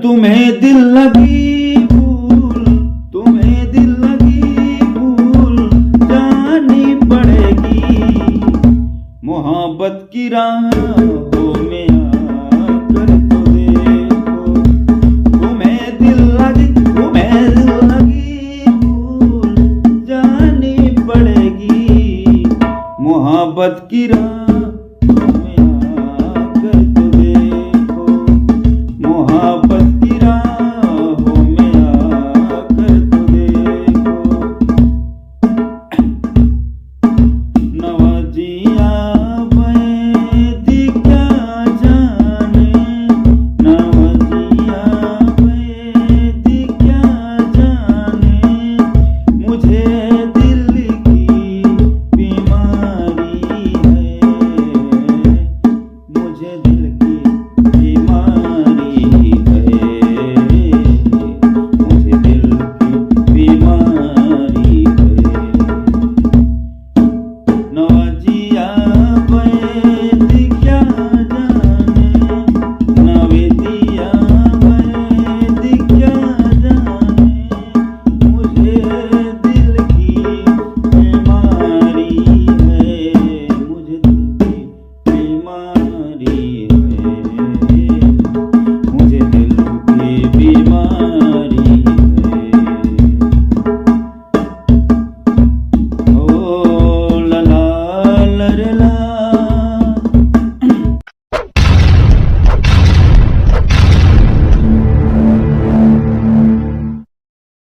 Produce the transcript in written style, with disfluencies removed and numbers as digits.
तुम्हें दिल लगी भूल, तुम्हें दिल लगी भूल जानी पड़ेगी। मोहब्बत की राहों में आकर तो देखो, तुम्हें दिल लगी भूल जानी पड़ेगी। मोहब्बत की राह